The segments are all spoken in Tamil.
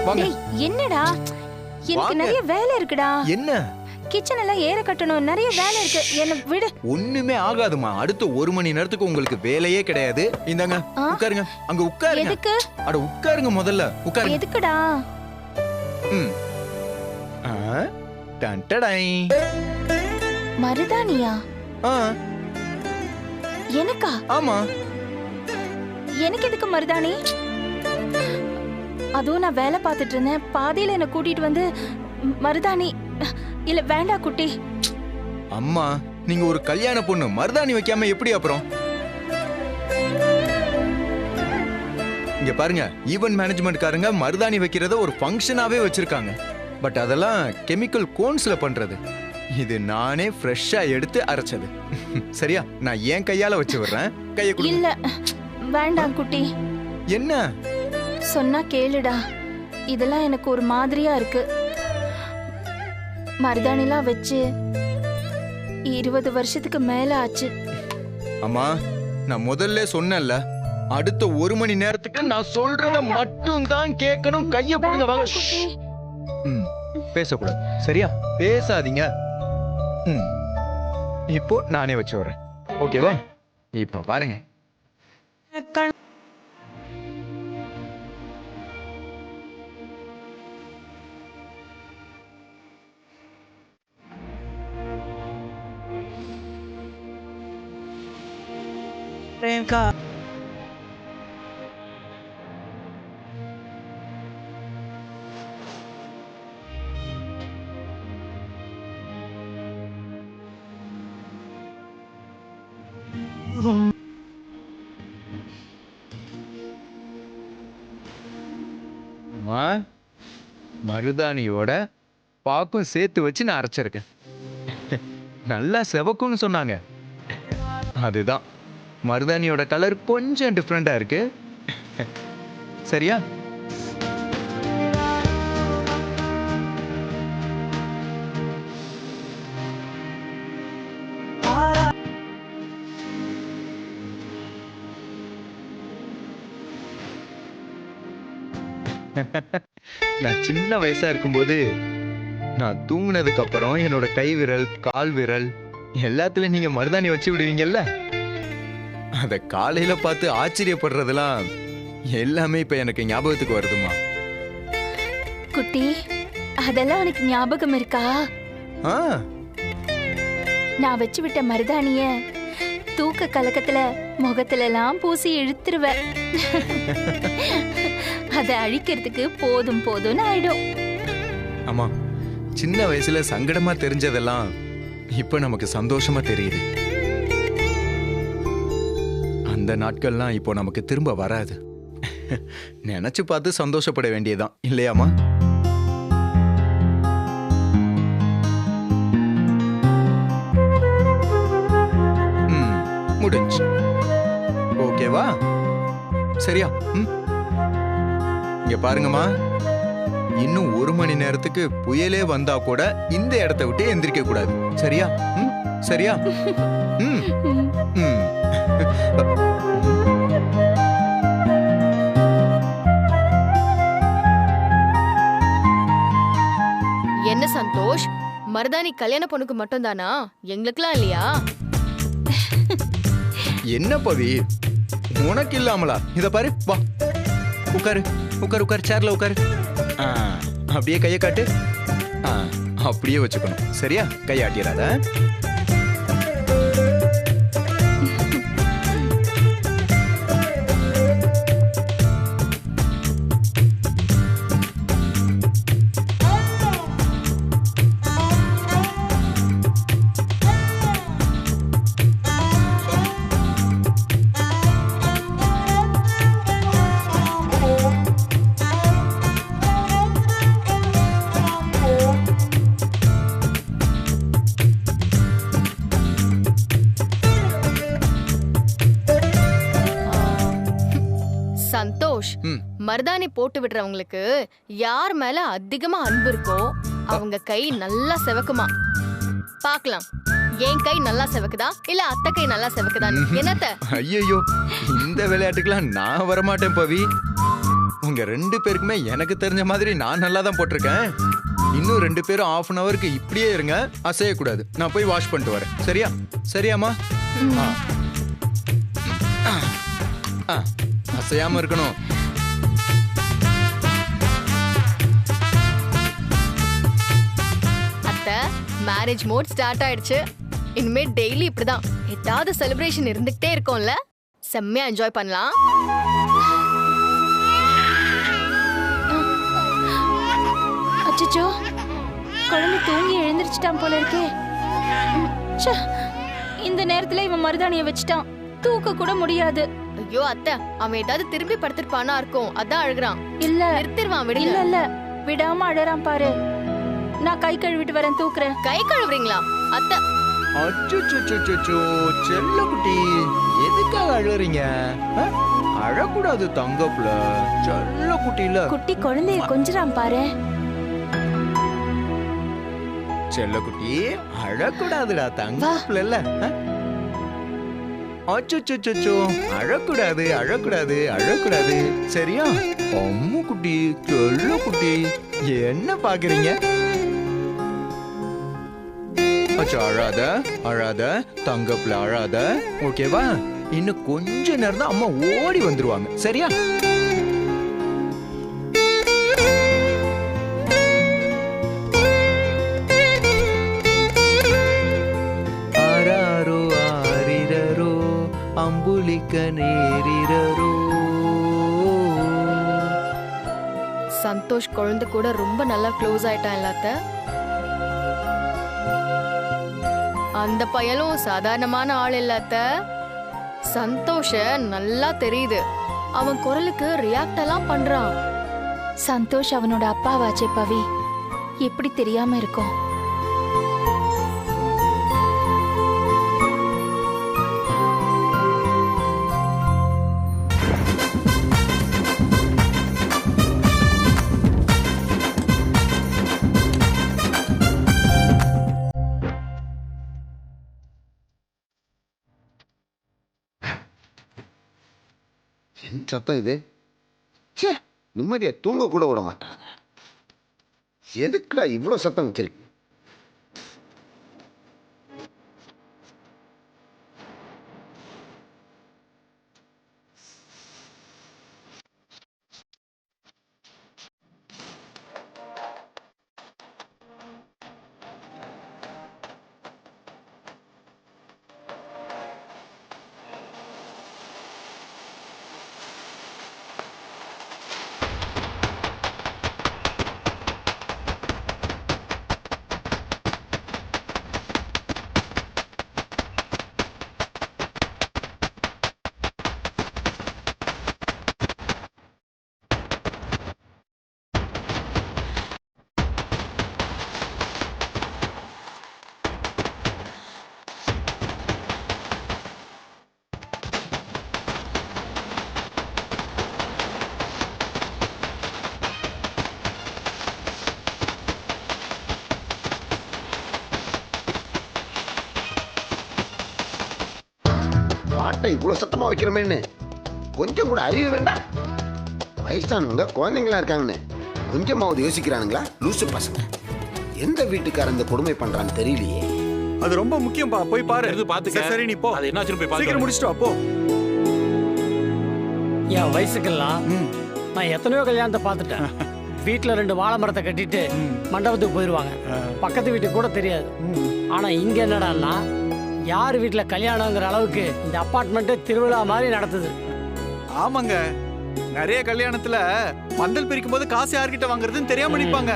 வாங்க. என்னடா, எனக்கு நிறைய வேலை இருக்குடா. என்ன? கிச்சன் எல்லாம் ஏற கட்டணும், நிறைய வேலை இருக்கு, என்ன விடு. ஒண்ணுமே ஆகாதுமா. அடுத்த 1 மணி நேரத்துக்கு உங்களுக்கு வேலையே கிடையாது. இந்தாங்க உட்காருங்க. அங்க உட்காருங்க. எதுக்கு? அட உட்காருங்க முதல்ல. உட்காருங்க. எதுக்குடா? டன்டடை. மருதானியா? எனக்கா? ஆமா. எனக்கு எதுக்கு மருதாணி? அதுவும் நான் வேலை பார்த்துட்டு இருந்தேன், பாதியில என்ன கூட்டிட்டு வந்து மருதாணி. இல்ல வேண்டாம் குட்டி. அம்மா, நீங்க ஒரு கல்யாண பொண்ணு, மருதாணி வைக்காம எப்படி அப்புறம்? இங்க பாருங்க, ஈவென்ட் மேனேஜ்மெண்ட்காரங்க மருதாணி வைக்கிறத ஒரு ஃபங்க்ஷனாவே வச்சிருக்காங்க. பட் அதெல்லாம் கெமிக்கல் கோன்ஸ்ல பண்றது. இது நானே ஃப்ரெஷ்ஷா எடுத்து அரைச்சது. சரியா? நான் ஏன் கையால வச்சு வர்றேன். கையை கொடுங்க. இல்ல வேண்டாம் குட்டி. என்ன சொன்னா கேளுடா, இதெல்லாம் எனக்கு ஒரு மாதிரியா இருக்கு. மருதாணிலாம் வச்சு 20 வருஷத்துக்கு மேல ஆச்சு. அம்மா, நான் முதல்ல சொன்னேன்ல, அடுத்த 1 மணி நேரத்துக்கு நான் சொல்றத மட்டும் தான் கேட்கணும். கைய போடுங்க. வாங்க. பேசக்கூடாது. சரியா? பேசாதீங்க. இப்போ நானே வச்சு வரேன். ஓகேவா? இப்போ பாருங்க. Priyanka. மருதாணியோட பாக்கும் சேர்த்து வச்சு நான் அரைச்சிருக்கேன். நல்லா செவக்கும்னு சொன்னாங்க. அதுதான், மருதாணியோட கலர் கொஞ்சம் டிஃப்ரெண்டா இருக்கு. சரியா? நான் சின்ன வயசா இருக்கும்போது, நான் தூங்குனதுக்கு அப்புறம் என்னோட கை விரல், கால் விரல் எல்லாத்துலயும் நீங்க மருதாணி வச்சு விடுவீங்கல்ல, அத காலையில பார்த்து ஆச்சரியப்படுறதெல்லாம் எல்லாமே இப்ப எனக்கு ஞாபகத்துக்கு வருதுமா. குட்டி, அதெல்லாம் உனக்கு ஞாபகம் இருக்கா? நான் வச்சு விட்ட மருதாணிய தூக்க கலக்கத்துல முகத்துல எல்லாம் பூசி இழுத்துருவ. அதை அழிக்கிறதுக்கு போதும் போதும்னு ஆயிடும். ஆமா, சின்ன வயசுல சங்கடமா தெரிஞ்சதெல்லாம் இப்ப நமக்கு சந்தோஷமா தெரியுது. அந்த நாட்கள்லாம் இப்போ நமக்கு திரும்ப வராது. நினைச்சு பார்த்து சந்தோஷப்பட வேண்டியதுதான், இல்லையாமா? முடிஞ்சு. ஓகேவா? சரியா? இங்க பாருங்கம்மா, இன்னும் 1 மணி நேரத்துக்கு புயலே வந்தா கூட இந்த இடத்தை விட்டு எந்திரிக்க கூடாது. சரியா? சரியா? என்ன சந்தோஷ், மருதாணி கல்யாண பொண்ணுக்கு மட்டும் தானா? எங்களுக்குலாம் இல்லையா? என்ன பவி, உனக்கு இல்லாமலா? இத பாரு, வா உட்காரு. உட்காரு உட்காரு, சேர்ல உட்காரு. அப்படியே கையை காட்டு. அப்படியே வச்சுக்கணும். சரியா? கையாட்டிடாத. சந்தோஷ், மருதாணி போட்டு விடுறவங்களுக்கு யார் மேல அதிகமா அன்பு இருக்கோ அவங்க கை நல்லா செவக்குமா. பாக்கலாம், என் கை நல்லா செவக்குதா இல்ல அத்தை கை நல்லா செவக்குதான்னு. என்னத்த? ஐயோ, இந்த விளையாட்டுக்கெல்லாம் நான் வரமாட்டேன் பவி. உங்க 2 பேருக்குமே எனக்கு தெரிஞ்ச மாதிரி நான் நல்லா தான் போட்டிருக்கேன். இன்னும் 2 பேரும் 1/2 hourக்கு இப்படியே இருங்க, அசையக்கூடாது. நான் போய் வாஷ் பண்ணிட்டு வரேன். சரியா? சரியாம்மா? அசையாம இருக்கணும். அத்தை, மேரேஜ் மோட் ஸ்டார்ட் ஆயிடுச்சு. இனிமே டெய்லி இப்படிதான் ஏதாவது செலிப்ரேஷன் இருந்துகிட்டே இருக்கும்ல. செம்மையா என்ஜாய் பண்ணலாம். அச்சச்சோ, குழந்தை தூங்கி எழுந்திருச்சிட்டான் போல இருக்கே. ச்சே, இந்த நேரத்துல இவன் மருதாணிய வச்சுட்டான். தூக்க கூட முடியாது. ஐயோ அத்தை, அவன் ஏதாவது திரும்பி படுத்துருப்பானா இருக்கும், அதான் அழுகுறான். இல்ல நிறுத்திடுவான், விடுங்க. இல்ல இல்ல, விடாம அழறான் பாரு. நான் கை கழுவிட்டு வரேன், தூக்குறேன். கை கழுவுறீங்களா அத்தை? அச்சோ, செல்லக்குட்டி, எதுக்காக அழுறீங்க? அழக்கூடாது தங்கப்புல, செல்லக்குட்டில. குட்டி குழந்தைய கொஞ்சறான் பாரு. செல்லக்குட்டி, அழக்கூடாதுடா தங்கப்புல. அச்சோ, அழக்கூடாது அழக்கூடாது அழக்கூடாது. சரியா? அம்மு குட்டி, செல்லக்குட்டி, என்ன பாக்குறீங்க? அச்சோ, அழாத அழாத தங்கப்புல, அழாத. ஓகேவா? இன்னும் கொஞ்ச நேரம் தான் அம்மா ஓடி வந்துருவாங்க. சரியா? ஆராரோ ஆரிரரோ அம்புலிக்க நேரிரரோ. சந்தோஷ் குழந்தை கூட ரொம்ப நல்லா க்ளோஸ் ஆயிட்டான் இல்லாத்த. அந்த பையனும் சாதாரணமான ஆள் இல்லாத்த. சந்தோஷ நல்லா தெரியுது. அவன் குரலுக்கு ரியாக்ட் எல்லாம் பண்றான். சந்தோஷ் அவனோட அப்பாவாச்சே பவி, எப்படி தெரியாம இருக்கும்? என்ன சத்தம் இது? சே, நிம்மதியா தூங்க கூட விட மாட்டாங்க. எதுக்குடா இவ்வளோ சத்தம் வச்சிருக்கு? பாட்டை இவ்வளோ சத்தமாக வைக்கிறோமேன்னு கொஞ்சம் கூட அறிவு வேண்டாம். வயசானவங்க குழந்தைங்களா இருக்காங்கன்னு கொஞ்சமாவது யோசிக்கிறானுங்களா? லூசு பசங்க. எந்த வீட்டுக்காரன் இந்த கொடுமை பண்றான்னு தெரியலையே. அது ரொம்ப முக்கியம்பா, போய் பாரு. பாத்துக்க. சரி, நீ போ. அது என்னாச்சுன்னு போய் பாத்து. சீக்கிரம் முடிச்சிட்டு வா, போ. என் வயசுக்கெல்லாம் நான் எத்தனையோ கல்யாணத்தை பார்த்துட்டேன். வீட்டில் 2 வாழை மரத்தை கட்டிட்டு மண்டபத்துக்கு போயிடுவாங்க. பக்கத்து வீட்டுக்கு கூட தெரியாது. ஆனால் இங்கே என்னடான்னா, யார் வீட்டில் கல்யாணங்கிற அளவுக்கு இந்த அப்பார்ட்மெண்ட்டே திருவிழா மாதிரி நடத்துது. ஆமாங்க, நிறைய கல்யாணத்துல பந்தல் பிரிக்கும் போது காசு யார்கிட்ட வாங்குறதுன்னு தெரியாம நிப்பாங்க.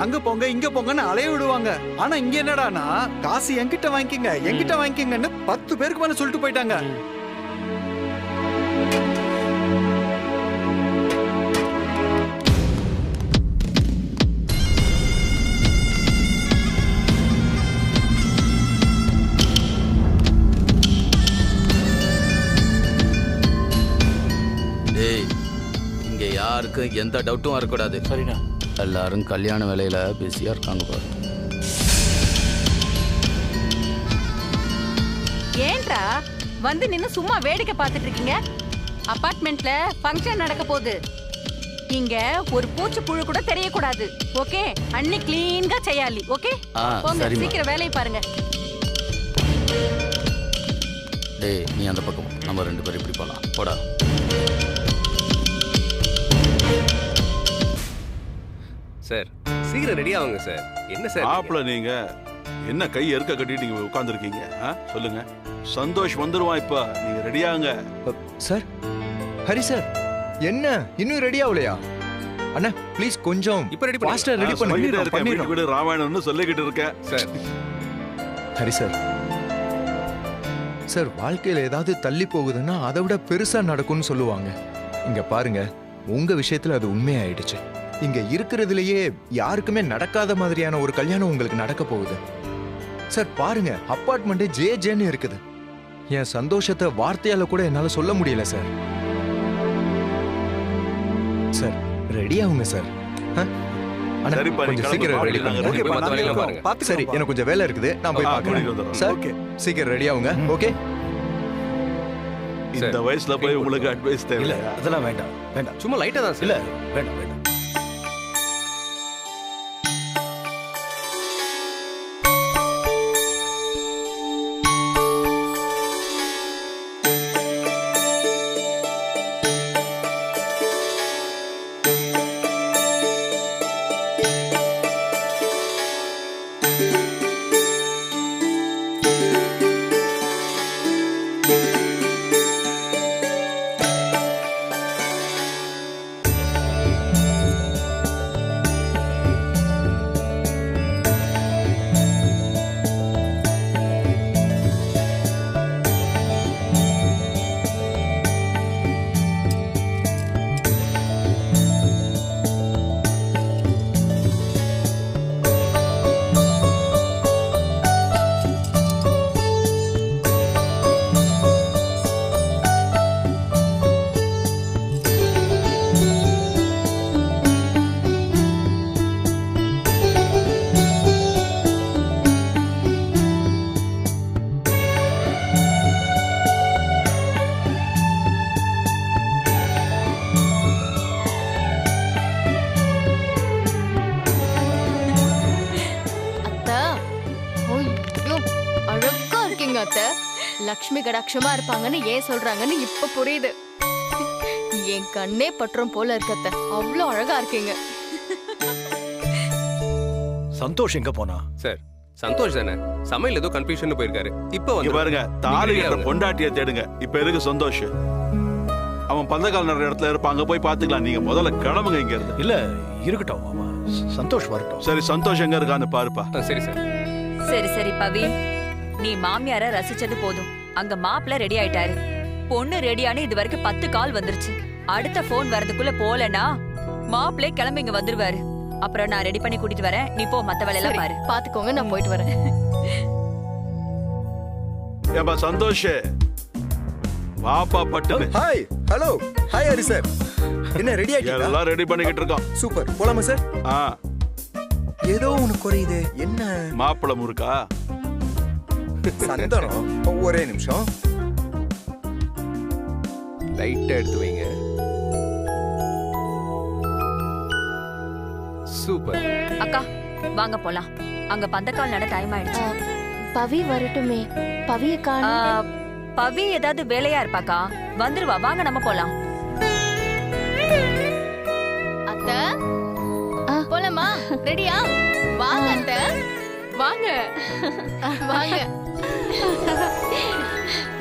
அங்க போங்க இங்க போங்கன்னு அலைய விடுவாங்க. ஆனா இங்க என்னடானா, காசு என்கிட்ட வாங்கிக்கங்கன்னு 10 பேருக்கு மேல சொல்லிட்டு போயிட்டாங்க. யாருக்கும் எந்த டவுட்டும் வரக்கூடாது. சரிண்ணா. எல்லாரும் கல்யாண வேலையில பிஸியா இருக்காங்க பாரு. ஏன்டா வந்து நின்னு சும்மா வேடிக்கை பார்த்துட்டு இருக்கீங்க? அபார்ட்மெண்ட்ல ஃபங்க்ஷன் நடக்க போகுது. இங்க ஒரு பூச்சி புழு கூட தெரியக்கூடாது. ஓகே, அண்ணி கிளீன்గా చేయాలి. ஓகே, போங்க சரிம்மா. சீக்கிரம் வேலையை பாருங்க. டேய் நீ அந்த பக்கம் நம்ம 2 பேரும் இப்படி போலாம் போடா. சார் சீக்கிரம் ரெடி ஆகுங்க சார். என்ன சார் மாப்பிள்ள நீங்க என்ன கை எருக்க கட்டிட்டு நீங்க உட்கார்ந்துருக்கீங்க? சொல்லுங்க. சந்தோஷ் வந்துருவான் இப்ப. நீங்க ரெடியாங்க. சார், ஹரி சார், என்ன இன்னும் ரெடி ஆகலையா? அண்ணா ப்ளீஸ் கொஞ்சம் இப்ப ரெடி ஃபாஸ்டா ரெடி சொல்லிட்டு இருக்கேன், பண்ணி. வீடு வீடு ராமாயணம்னு சொல்லிக்கிட்டு இருக்கேன். சார் ஹரி சார், சார் வாழ்க்கையில ஏதாவது தள்ளி போகுதுன்னா அதை விட பெருசா நடக்கும்னு சொல்லுவாங்க. இங்க பாருங்க, உங்க விஷயத்துல அது உண்மையாயிடுச்சு. இங்க இருக்கிறதுலயே யாருக்குமே நடக்காத மாதிரியான ஒரு கல்யாணம் உங்களுக்கு நடக்க போகுது. சார் பாருங்க, அப்பார்ட்மெண்ட் ஜே ஜேன்னு இருக்குது. என் சந்தோஷத்தை வார்த்தையால கூட என்னால சொல்ல முடியல சார். சார் ரெடி ஆகுங்க சார். அண்ணா, சரிப்பா, நீ கொஞ்சம் கிளம்பு. சீக்கிரம் ரெடி நாங்க பண்ணுங்க. ready மத்த வேலையெல்லாம் பாருங்க. சரி, எனக்கு கொஞ்சம் வேலை இருக்குது, நான் போய் கூட்டிட்டு பார்க்கறேன். வந்துடுறோம். Sir okay. சீக்கிரம் ரெடி ஆகுங்க. ஓகே. இந்த வயசுல போய் உங்களுக்கு அட்வைஸ் இல்ல தேவையில்ல. அதெல்லாம் வேண்டாம் வேண்டாம். சும்மா லைட்டா தான் சார். இல்ல வேண்டாம் வேண்டாம். அத்தை லக்ஷ்மி கடாட்சமா இருப்பாங்கன்னு ஏன் சொல்றாங்கன்னு இப்ப புரியுது. என் கண்ணே பற்றும் போல இருக்கத்த. அவ்வளோ அழகா இருக்கீங்க. சந்தோஷ் எங்க போனா? சார் சந்தோஷ் தானே சமையல் ஏதோ கன்ஃபியூஷன் போயிருக்காரு. இப்போ இங்க வந்து பாருங்க, தாலி கட்டுற பொண்டாட்டிய தேடுங்க. இப்ப இருக்கு சந்தோஷ். அவன் பந்தக்கால் நடுற இடத்துல இருப்பான், அங்க போய் பாத்துக்கலாம். நீங்க முதல்ல கிளம்புங்க இங்க இருந்து. இல்ல இருக்கட்டும், அவன் சந்தோஷ் வரட்டும். சரி, சந்தோஷ் எங்க இருக்கான்னு பாருப்பா. சரி சார். சரி சரி பவி, நீ மாமியார ரசிச்சது போதும். அங்க மாப்பிள்ள ரெடி ஆயிட்டாரு. பொண்ணு ரெடியானு இது வரைக்கும் 10 கால் வந்துருச்சு. அடுத்த போன் வரதுக்குள்ள போலனா மாப்பிள்ளை கிளம்பி இங்க வந்துருவாரு. அப்புறம் நான் ரெடி பண்ணி கூட்டிட்டு வரேன். நீ போ, மத்த வேலையெல்லாம் பாரு. பாத்துக்கோங்க, நான் போயிட்டு வரேன். ஏப்பா சந்தோஷ், வாப்பா பட்டு. Hi, hello, hi Hari sir. என்ன ரெடி ஆயிட்டீங்களா? எல்லாம் ரெடி பண்ணிக்கிட்டு இருக்கோம். சூப்பர், போலாமா சார்? ஏதோ உனக்கு குறையுது. என்ன? மாப்பிள முறுக்கா? சந்தனம், ஒரே நிமிஷம். லைட்டா எடுத்து வைங்க. சூப்பர். அக்கா வாங்க போலாம். அங்க பந்தக்கால் நட டைம் ஆயிடுச்சு. பவி வரட்டுமே. பவிய காணோம். பவி ஏதாவது வேலையா இருப்பாக்கா? வந்துருவா, வாங்க நம்ம போலாம். அத்தை போலாமா? ரெடியா? வாங்க அத்தை, வாங்க வாங்க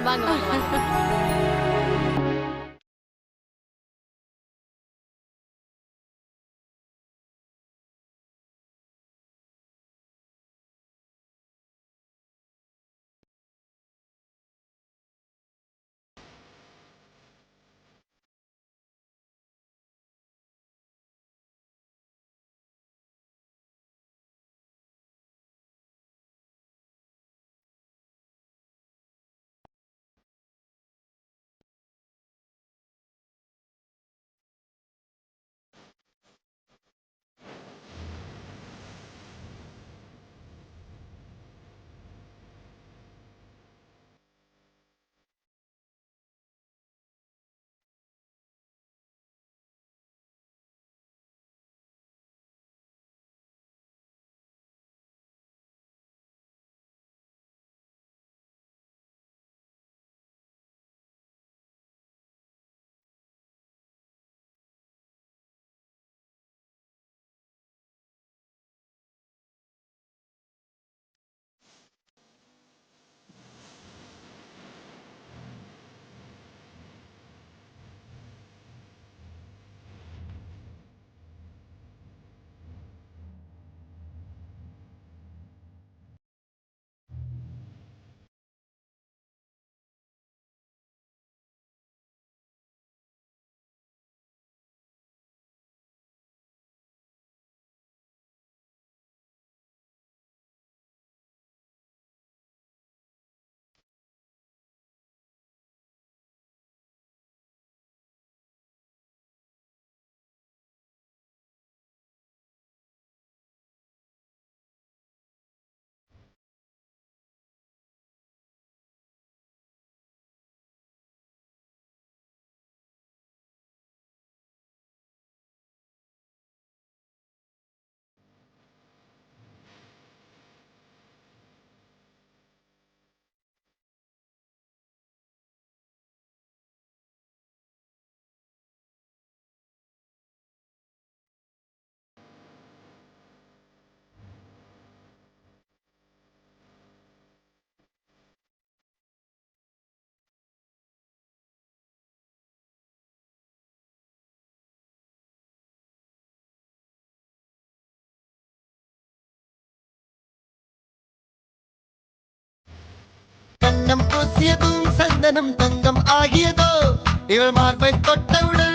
வாங்க வாங்க. வண்ணம் பூசியதும் சந்தனம் தங்கம் ஆகியதோ இவள் மார்பை தொட்டவுடன்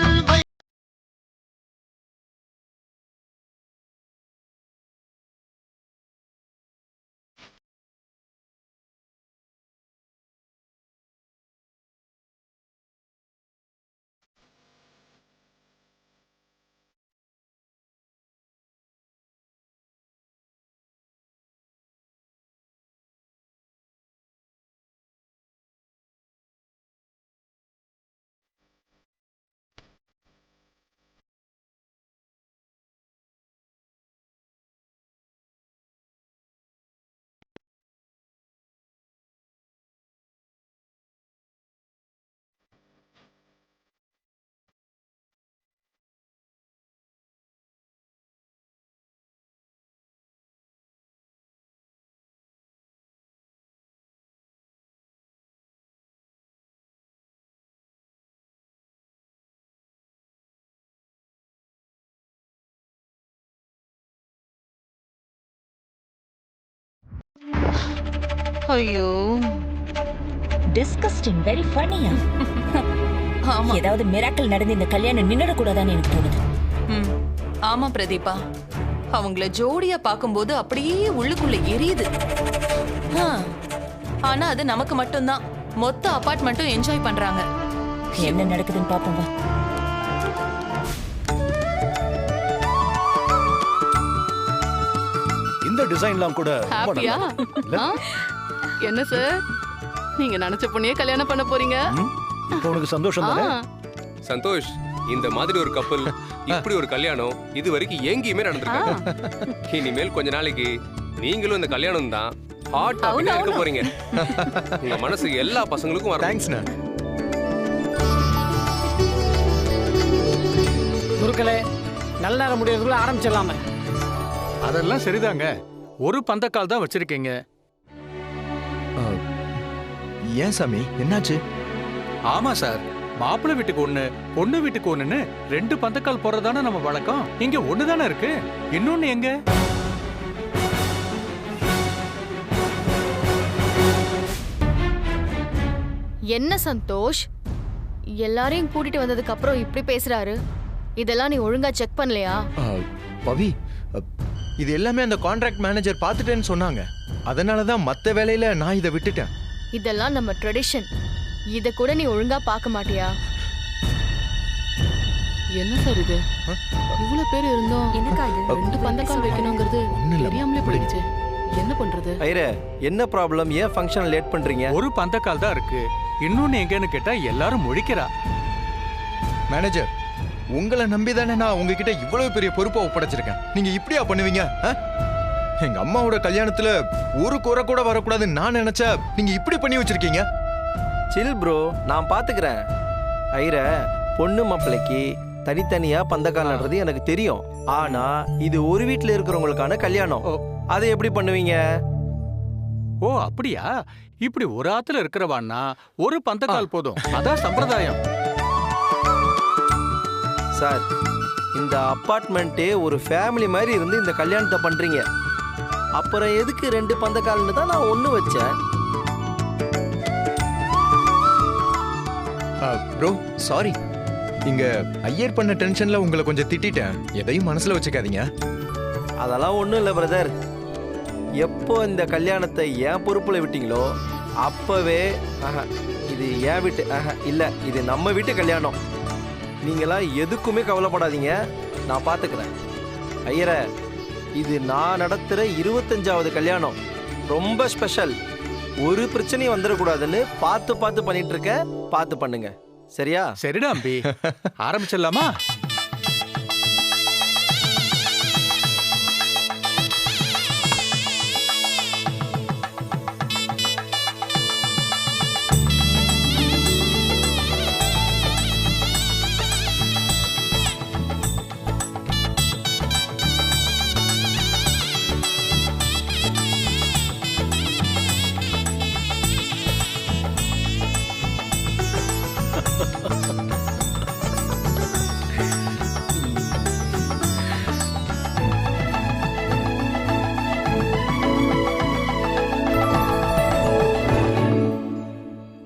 ஐயோ டிஸ்கஸ்டிங் வெரி ஃபன்னியா ஏதாவது மிராக்கிள் நடந்து இந்த கல்யாணம் நின்னுட கூடாதான்னு எனக்கு தோணுது. ஆமா பிரதீபா, அவங்கள ஜோடியா பாக்கும்போது அப்படியே உள்ளுக்குள்ள எரியுது. ஆனா அது நமக்கு மட்டும்தான். மொத்த அபார்ட்மெண்ட்டும் என்ஜாய் பண்றாங்க. என்ன நடக்குதுன்னு பாப்போம் வா. இந்த டிசைன்லாம் கூட ஹாப்பியா? என்ன சார், நீங்க நினைச்ச பொண்ணையே கல்யாணம் பண்ண போறீங்க? இப்போ உனக்கு சந்தோஷம் தானே? சந்தோஷ், இந்த மாதிரி ஒரு கப்பல், இப்படி ஒரு கல்யாணம் இது வரைக்கும் எங்கேயுமே நடந்திருக்காங்க. இனிமேல் கொஞ்ச நாளைக்கு நீங்களும் இந்த கல்யாணம் தான் ஹாட் டாபிக்கா இருக்க போறீங்க. உங்க மனசு எல்லா பசங்களுக்கும் வரும். தேங்க்ஸ்ண்ணா. குருக்களே, நல்ல நேரம் முடியறதுக்குள்ள ஆரம்பிச்சிடலாமே. அதெல்லாம் சரிதாங்க. ஒரு பந்தக்கால் தான் வச்சிருக்கீங்க. ஏன் சாமி, என்னாச்சு? ஆமா சார், மாப்பிள்ளை வீட்டுக்கு ஒண்ணு, பொண்ணு வீட்டுக்கு ஒண்ணுன்னு 2 பந்தக்கால் போறதானே நம்ம வழக்கம். இங்க ஒண்ணுதானே இருக்கு, இன்னொன்னு எங்க? என்ன சந்தோஷ், எல்லாரையும் கூட்டிட்டு வந்ததுக்கு அப்புறம் இப்படி பேசுறாரு? இதெல்லாம் நீ ஒழுங்கா செக் பண்ணலையா? பவி, இது எல்லாமே அந்த கான்ட்ராக்ட் மேனேஜர் பார்த்துட்டேன்னு சொன்னாங்க. அதனாலதான் மத்த வேலையில நான் இதை விட்டுட்டேன். இதெல்லாம் நம்ம ட்ரெடிஷன். இத கூட நீ ஒழுங்கா பார்க்க மாட்டியா? என்ன சார் இது, இவ்வளவு பேர் இருந்தோம், 2 பந்தக்கால் வைக்கணுங்கிறது தெரியாமலே போயிடுச்சு. என்ன பண்றது? ஐரே, என்ன ப்ராப்ளம்? ஏன் ஃபங்க்ஷன் லேட் பண்றீங்க? ஒரு பந்தக்கால் தான் இருக்கு, இன்னொன்னு எங்கன்னு கேட்டா எல்லாரும் முழிக்கிறா. மேனேஜர், உங்களை நம்பிதானே நான் உங்ககிட்ட இவ்வளவு பெரிய பொறுப்பை ஒப்படைச்சிருக்கேன். நீங்க இப்படியா பண்ணுவீங்க? எங்க அம்மாவோட கல்யாணத்துல ஒரு குறை கூட வரக்கூடாதுன்னு நான் நினைச்சா நீங்க இப்படி பண்ணி வச்சிருக்கீங்க. சில் ப்ரோ, நான் பாத்துக்கிறேன். ஐரே, பொண்ணு மாப்பிள்ளைக்கு தனித்தனியா பந்தக்கால் நடுறது எனக்கு தெரியும். ஆனா இது ஒரு வீட்டுல இருக்கிறவங்களுக்கான கல்யாணம். அதை எப்படி பண்ணுவீங்க? ஓ அப்படியா? இப்படி ஒரு ஆத்துல இருக்கிறவான்னா ஒரு பந்தக்கால் போதும், அதான் சம்பிரதாயம். சார், இந்த அப்பார்ட்மெண்ட்டே ஒரு ஃபேமிலி மாதிரி இருந்து இந்த கல்யாணத்தை பண்றீங்க. அப்புறம் எதுக்கு 2 பந்தக்கால்னு தான் நான் 1 வச்சேன். ப்ரோ சாரி, இங்க ஐயர் பண்ண டென்ஷன்ல உங்களை கொஞ்சம் திட்டிட்டேன். எதையும் மனசுல வச்சுக்காதீங்க. அதெல்லாம் ஒண்ணும் இல்ல பிரதர். எப்போ இந்த கல்யாணத்தை என் பொறுப்புல விட்டீங்களோ அப்பவே இது என் வீட்டு இல்ல, இது நம்ம வீட்டு கல்யாணம். நீங்களாம் எதுக்குமே கவலைப்படாதீங்க, நான் பாத்துக்கிறேன். ஐயரே, இது நான் நடத்துற 25வது கல்யாணம். ரொம்ப ஸ்பெஷல். ஒரு பிரச்சனையும் வந்துடக்கூடாதுன்னு பார்த்து பார்த்து பண்ணிட்டு இருக்க. பார்த்து பண்ணுங்க, சரியா? சரிடா அம்பி, ஆரம்பிச்சிடலாமா?